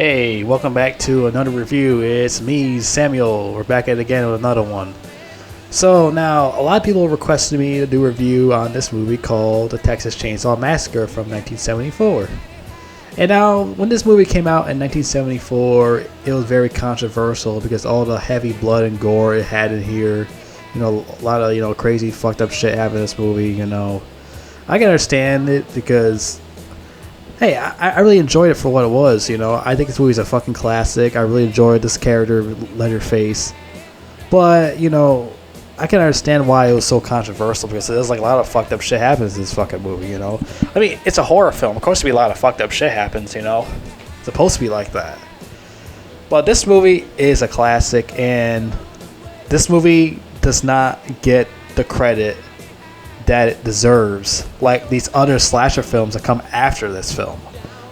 Hey, welcome back to another review. It's me, Samuel. We're back at it again with another one. So now, a lot of people requested me to do a review on this movie called The Texas Chainsaw Massacre from 1974. And now, when this movie came out in 1974, it was very controversial because all the heavy blood and gore it had in here. A lot of, crazy fucked up shit happened in this movie, I can understand it because, hey, I really enjoyed it for what it was, I think this movie's a fucking classic. I really enjoyed this character, Leatherface. But, I can understand why it was so controversial because there's like a lot of fucked up shit happens in this fucking movie, I mean, it's a horror film. Of course, a lot of fucked up shit happens, It's supposed to be like that. But this movie is a classic, and this movie does not get the credit that it deserves, like these other slasher films that come after this film,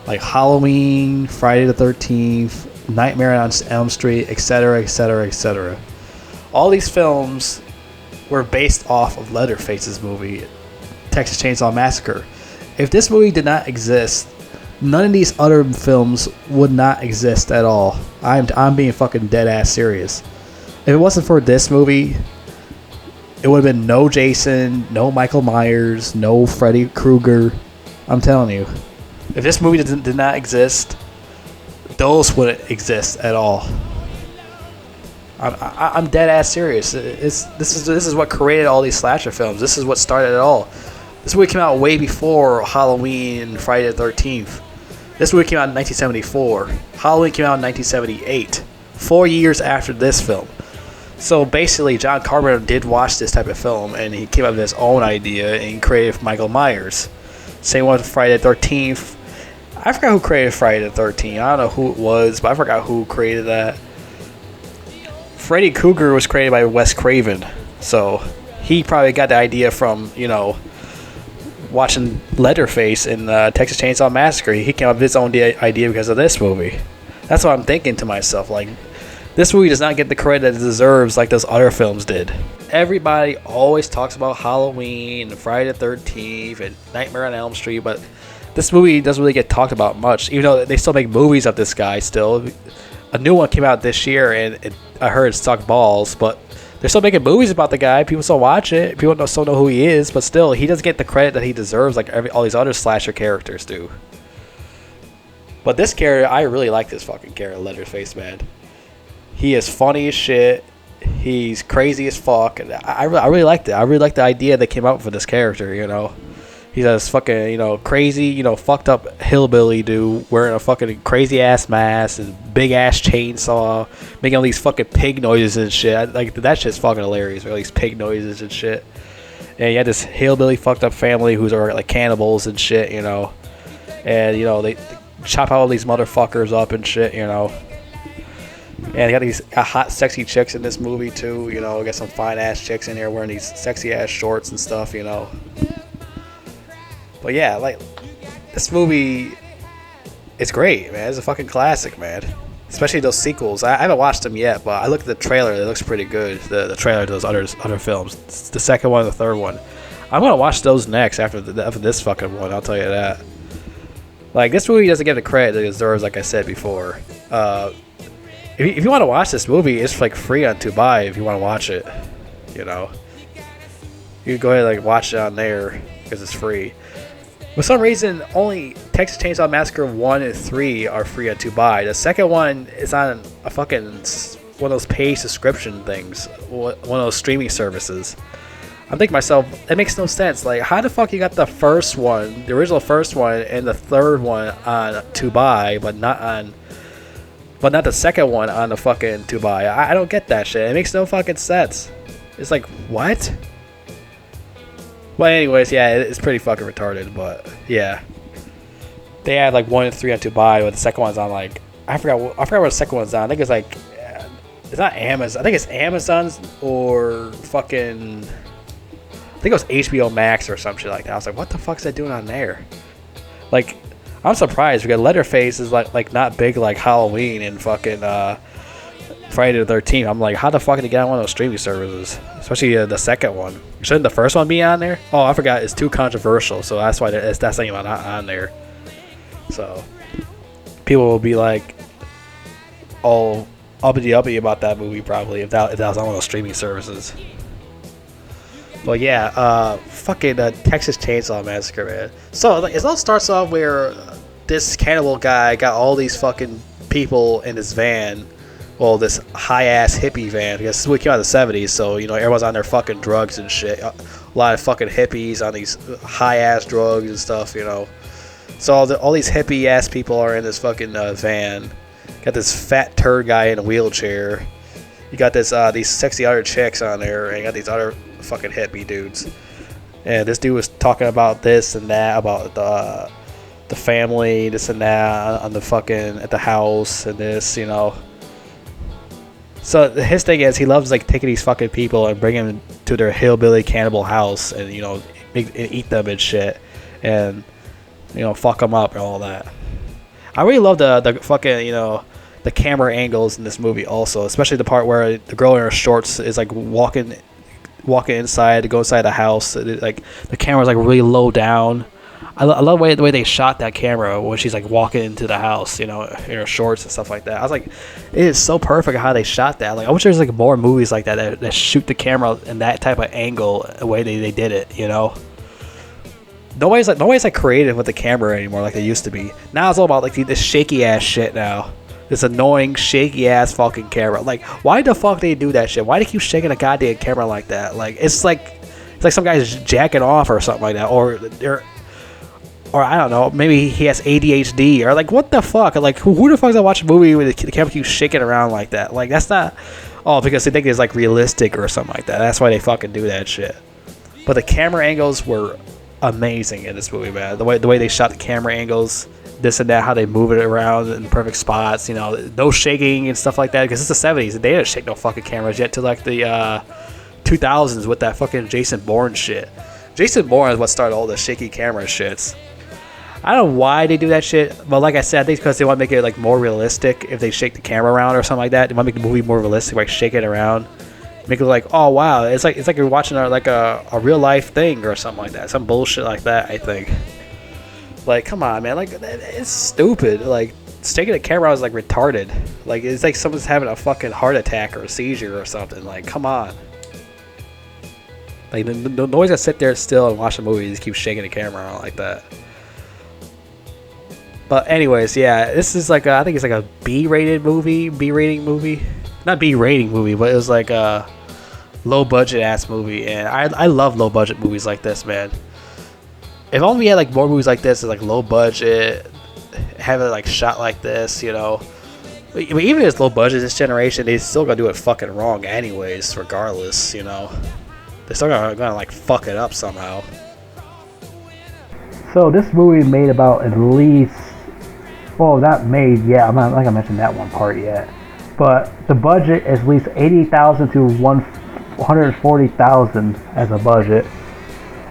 like Halloween, Friday the 13th, Nightmare on Elm Street, etc., etc., etc. All these films were based off of Leatherface's movie, Texas Chainsaw Massacre. If this movie did not exist, none of these other films would not exist at all. I'm being fucking dead ass serious. If it wasn't for this movie, it would have been no Jason, no Michael Myers, no Freddy Krueger. I'm telling you. If this movie did not exist, those wouldn't exist at all. I'm dead ass serious. This is what created all these slasher films. This is what started it all. This movie came out way before Halloween and Friday the 13th. This movie came out in 1974. Halloween came out in 1978. 4 years after this film. So basically, John Carpenter did watch this type of film, and he came up with his own idea and created Michael Myers. Same one with Friday the 13th. I forgot who created Friday the 13th. I don't know who it was, but I forgot who created that. Freddy Krueger was created by Wes Craven, so he probably got the idea from, watching Leatherface in Texas Chainsaw Massacre. He came up with his own idea because of this movie. That's what I'm thinking to myself, like, this movie does not get the credit it deserves like those other films did. Everybody always talks about Halloween and Friday the 13th and Nightmare on Elm Street, but this movie doesn't really get talked about much, even though they still make movies of this guy still. A new one came out this year, and I heard it sucked balls, but they're still making movies about the guy. People still watch it. People still know who he is, but still, he doesn't get the credit that he deserves like all these other slasher characters do. But this character, I really like this fucking character, Leatherface, man. He is funny as shit. He's crazy as fuck. And I really liked it. I really liked the idea they came up for this character, He's this fucking, crazy, fucked up hillbilly dude wearing a fucking crazy ass mask and big ass chainsaw, making all these fucking pig noises and shit. Like, that shit's fucking hilarious, all these pig noises and shit. And you had this hillbilly fucked up family who's like cannibals and shit, And, they chop all these motherfuckers up and shit, And they got these hot, sexy chicks in this movie, too. Got some fine-ass chicks in here wearing these sexy-ass shorts and stuff, But, yeah, like, this movie, it's great, man. It's a fucking classic, man. Especially those sequels. I haven't watched them yet, but I looked at the trailer. It looks pretty good, the trailer to those other films. It's the second one and the third one. I'm going to watch those next after this fucking one, I'll tell you that. Like, this movie doesn't get the credit it deserves, like I said before. If you want to watch this movie, it's like free on Tubi if you want to watch it. You can go ahead and like watch it on there because it's free. For some reason, only Texas Chainsaw Massacre 1 and 3 are free on Tubi. The second one is on a fucking one of those paid subscription things, one of those streaming services. I'm thinking to myself, that makes no sense. Like, how the fuck you got the first one, the original first one, and the third one on Tubi, but not the second one on the fucking Tubi? I don't get that shit. It makes no fucking sense. It's like, what? Well, anyways, yeah, it's pretty fucking retarded, but yeah. They had like 1 and 3 on Tubi, but the second one's on like, I forgot what the second one's on. I think it's like, it's not Amazon. I think it's Amazon's or fucking, I think it was HBO Max or some shit like that. I was like, what the fuck's that doing on there? Like, I'm surprised because Leatherface is like not big like Halloween and fucking Friday the 13th. I'm like, how the fuck did he get on one of those streaming services? Especially the second one. Shouldn't the first one be on there? Oh, I forgot. It's too controversial, so that's why that's not even on there. So people will be like, all uppity about that movie probably if that was on one of those streaming services. But yeah, fucking Texas Chainsaw Massacre, man. So like, it all starts off where this cannibal guy got all these fucking people in his van. Well, this high-ass hippie van, because this movie came out in the 70s, so, you know, everyone's on their fucking drugs and shit. A lot of fucking hippies on these high-ass drugs and stuff, you know. So all these hippie-ass people are in this fucking van. Got this fat turd guy in a wheelchair. You got this these sexy other chicks on there, and you got these other fucking hippie dudes. And this dude was talking about this and that, about the family, this and that, on the fucking, at the house, and this, you know. So his thing is he loves like taking these fucking people and bringing them to their hillbilly cannibal house and, you know, eat them and shit and, you know, fuck them up and all that. I really love the fucking, you know, the camera angles in this movie also, especially the part where the girl in her shorts is like walking inside to go inside the house. Like the camera's like really low down. I love the way they shot that camera when she's like walking into the house, you know, in her shorts and stuff like that. I was like, it is so perfect how they shot that. Like, I wish there was like more movies like that shoot the camera in that type of angle, the way they did it, you know. Nobody's like creative with the camera anymore like they used to be. Now it's all about like this shaky ass shit now. This annoying shaky ass fucking camera. Like, why the fuck they do that shit? Why do they keep shaking a goddamn camera like that? Like, it's like some guy's jacking off or something like that, or I don't know, maybe he has ADHD, or like, what the fuck? Like, who the fuck's gonna watch a movie where the camera keeps shaking around like that? Like, that's not, because they think it's like realistic or something like that. That's why they fucking do that shit. But the camera angles were amazing in this movie, man. The way they shot the camera angles, this and that, how they move it around in the perfect spots, you know, no shaking and stuff like that, because it's the 70s, and they didn't shake no fucking cameras yet till like the 2000s with that fucking Jason Bourne shit. Jason Bourne is what started all the shaky camera shits. I don't know why they do that shit, but like I said, I think it's because they want to make it like more realistic. If they shake the camera around or something like that, they want to make the movie more realistic, like shake it around, make it like, oh wow, it's like you're watching a real life thing or something like that, some bullshit like that. I think, like, come on, man, like, it's stupid. Like, shaking the camera is like retarded. Like, it's like someone's having a fucking heart attack or a seizure or something. Like, come on. Like, nobody's gonna sit there still and watch a movie and just keep shaking the camera around like that. But anyways, yeah, this is like I think it's like a B-rating movie, not B-rating movie, but it was like a low-budget ass movie, and I love low-budget movies like this, man. If only we had like more movies like this, like low budget, have it like shot like this, you know. I mean, even if it's low budget, this generation, they still gonna do it fucking wrong anyways, regardless, you know. They're still gonna like fuck it up somehow. So this movie made about at least. Well, not made yet. I'm not like I mentioned that one part yet, but the budget is at least $80,000 to $140,000 as a budget,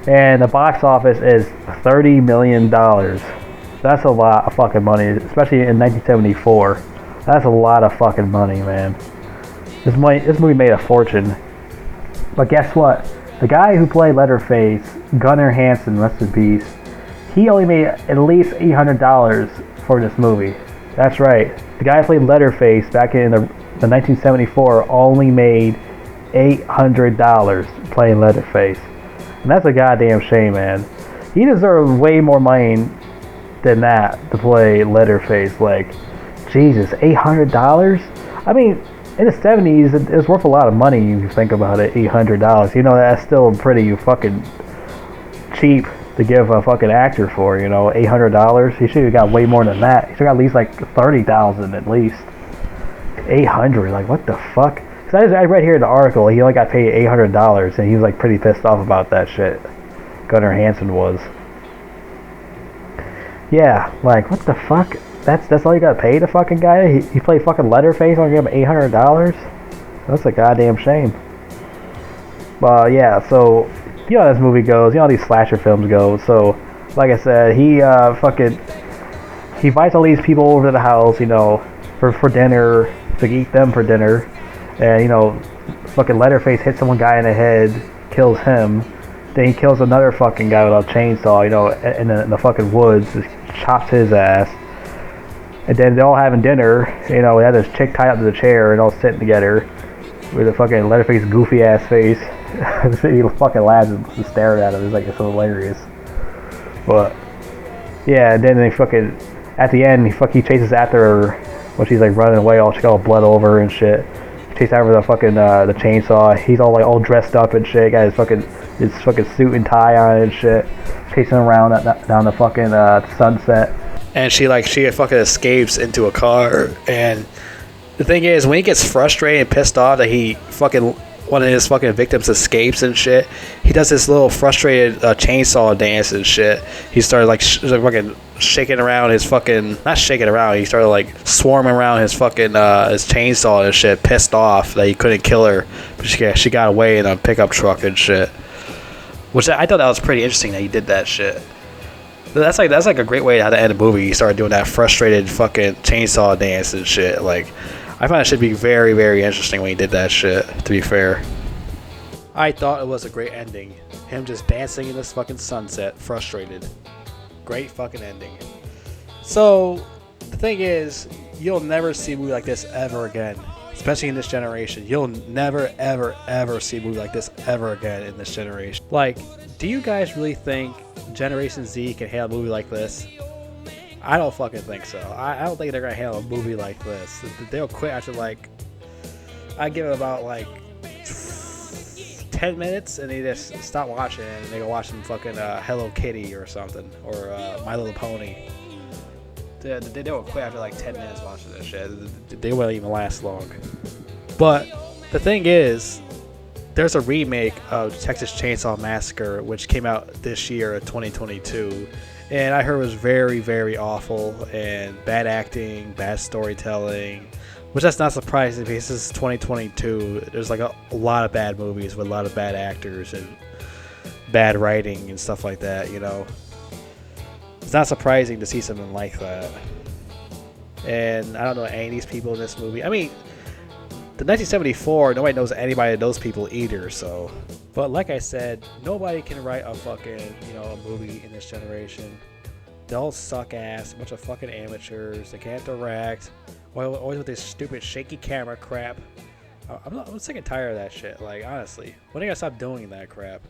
and the box office is $30 million. That's a lot of fucking money, especially in 1974. That's a lot of fucking money, man. This movie made a fortune. But guess what? The guy who played Leatherface, Gunnar Hansen, rest in peace, he only made at least $800 for this movie. That's right. The guy who played Leatherface back in the 1974 only made $800 playing Leatherface. And that's a goddamn shame, man. He deserves way more money than that to play Leatherface. Like, Jesus, $800? I mean, in the 70s, it was worth a lot of money if you think about it, $800. You know, that's still pretty fucking cheap to give a fucking actor for, you know, $800. He should have got way more than that. He should have got at least like $30,000 at least. $800, like, what the fuck? Because I read here in the article, he only got paid $800, and he was like pretty pissed off about that shit. Gunnar Hansen was. Yeah, like, what the fuck? That's all you got to pay the fucking guy? He played fucking Leatherface, only give him $800? That's a goddamn shame. But yeah, so you know how this movie goes, you know how these slasher films go. So, like I said, he invites all these people over to the house, you know, for dinner, to eat them for dinner. And, you know, fucking Leatherface hits one guy in the head, kills him. Then he kills another fucking guy with a chainsaw, you know, in the fucking woods, just chops his ass. And then they're all having dinner. You know, we had this chick tied up to the chair and all sitting together with a fucking Leatherface goofy ass face. He fucking laughs and staring at him. It's like it's so hilarious. But yeah, and then they fucking at the end he chases after her when she's like running away. She got all blood over her and shit. He chases after the fucking the chainsaw. He's all dressed up and shit. Got his fucking suit and tie on and shit. Chasing around down the fucking sunset. And she fucking escapes into a car. And the thing is, when he gets frustrated and pissed off that one of his fucking victims escapes and shit, he does this little frustrated chainsaw dance and shit. He started fucking shaking around his fucking, not shaking around, he started like swarming around his fucking his chainsaw and shit, pissed off that he couldn't kill her, but she got away in a pickup truck and shit. Which I thought that was pretty interesting that he did that shit. That's like a great way how to end a movie. He started doing that frustrated fucking chainsaw dance and shit. Like, I find it should be very, very interesting when he did that shit, to be fair. I thought it was a great ending. Him just dancing in this fucking sunset, frustrated. Great fucking ending. So, the thing is, you'll never see a movie like this ever again. Especially in this generation. You'll never, ever, ever see a movie like this ever again in this generation. Like, do you guys really think Generation Z can handle a movie like this? I don't fucking think so. I don't think they're gonna handle a movie like this. They'll quit after I give it about 10 minutes and they just stop watching and they go watch some fucking Hello Kitty or something, or My Little Pony. They will quit after 10 minutes watching this shit. They won't even last long. But the thing is, there's a remake of Texas Chainsaw Massacre which came out this year, 2022, and I heard it was very, very awful and bad acting, bad storytelling, which that's not surprising because this is 2022. There's a lot of bad movies with a lot of bad actors and bad writing and stuff like that, you know. It's not surprising to see something like that. And I don't know any of these people in this movie. I mean, the 1974, nobody knows anybody that knows people either, so. But like I said, nobody can write a fucking, a movie in this generation. They all suck ass, a bunch of fucking amateurs. They can't direct. Always with this stupid shaky camera crap. I'm sick and tired of that shit, honestly. When are they gonna stop doing that crap?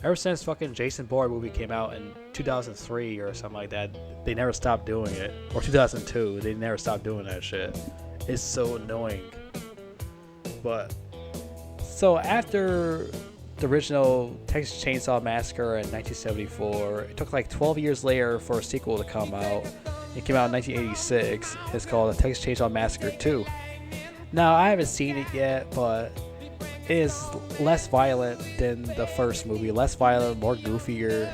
Ever since fucking Jason Bourne movie came out in 2003 or something like that, they never stopped doing it. Or 2002, they never stopped doing that shit. It's so annoying. But, so after the original Texas Chainsaw Massacre in 1974, it took 12 years later for a sequel to come out. It came out in 1986. It's called The Texas Chainsaw Massacre 2. Now, I haven't seen it yet, but it is less violent than the first movie. Less violent, more goofier.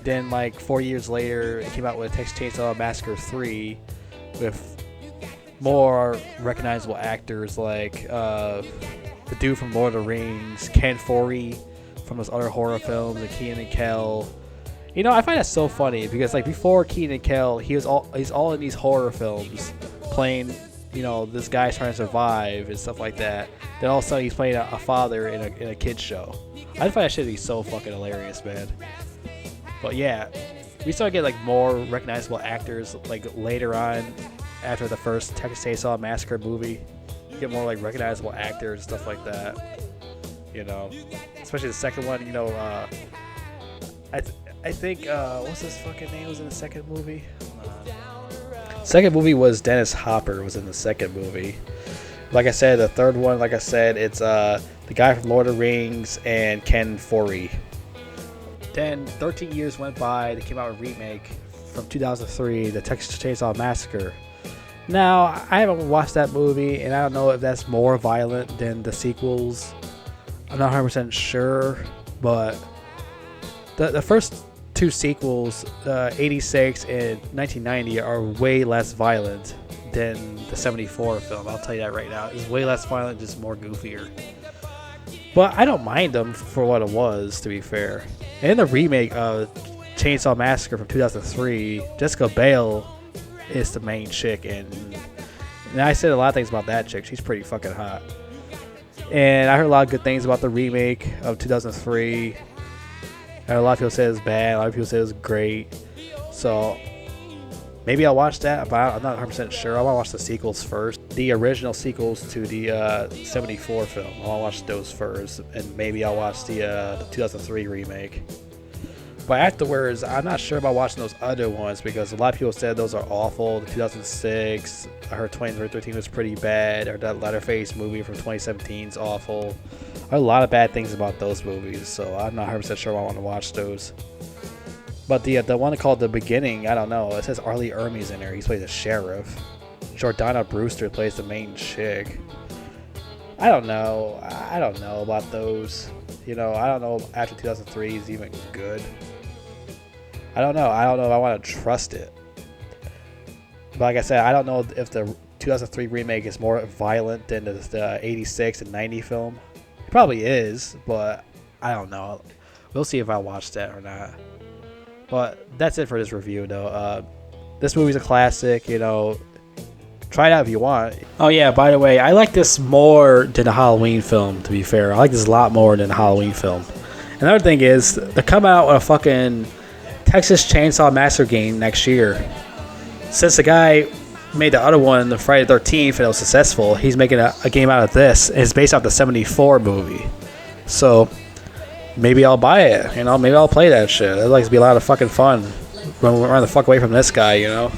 Then, 4 years later, it came out with Texas Chainsaw Massacre 3 with more recognizable actors like the dude from Lord of the Rings, Ken Foree from those other horror films, and Kenan and Kel. I find that so funny because before Kenan and Kel, he's all in these horror films playing, this guy's trying to survive and stuff like that. Then all of a sudden he's playing a father in a kid's show. I find that shit to be so fucking hilarious, man. But yeah, we started to get more recognizable actors later on after the first Texas Chainsaw Massacre movie. You get more recognizable actors and stuff like that. Especially the second one. I think what's his fucking name was in the second movie? Second movie was Dennis Hopper was in the second movie. Like I said, the third one, it's the guy from Lord of the Rings and Ken Foree. Then 13 years went by. They came out with a remake from 2003, the Texas Chainsaw Massacre. Now, I haven't watched that movie, and I don't know if that's more violent than the sequels. I'm not 100% sure, but the first two sequels, 86 and 1990, are way less violent than the 74 film. I'll tell you that right now. It's way less violent, just more goofier. But I don't mind them for what it was, to be fair. And the remake of Chainsaw Massacre from 2003, Jessica Biel is the main chick, and I said a lot of things about that chick. She's pretty fucking hot. And I heard a lot of good things about the remake of 2003. And a lot of people said it was bad. A lot of people said it was great. So Maybe I'll watch that, but I'm not 100% sure. I want to watch the sequels first. The original sequels to the 74 film. I want to watch those first, and maybe I'll watch the 2003 remake. But afterwards, I'm not sure about watching those other ones because a lot of people said those are awful. The 2006, I heard 2013 was pretty bad, or that Leatherface movie from 2017 is awful. I heard a lot of bad things about those movies, so I'm not 100% sure I want to watch those. But the one called The Beginning, I don't know. It says Arlie Ermey's in there. He plays a sheriff. Jordana Brewster plays the main chick. I don't know. I don't know about those. You know, I don't know after 2003 is even good. I don't know. I don't know if I want to trust it. But like I said, I don't know if the 2003 remake is more violent than the 86 and 90 film. It probably is, but I don't know. We'll see if I watch that or not. But that's it for this review, though. This movie's a classic, you know. Try it out if you want. Oh, yeah, by the way, I like this more than the Halloween film, to be fair. I like this a lot more than the Halloween film. Another thing is, they're coming out with a fucking Texas Chainsaw Massacre game next year. Since the guy made the other one, the Friday the 13th, and it was successful, he's making a game out of this. And it's based off the 74 movie. So maybe I'll buy it, you know. Maybe I'll play that shit. It'd like to be a lot of fucking fun. Run the fuck away from this guy, you know.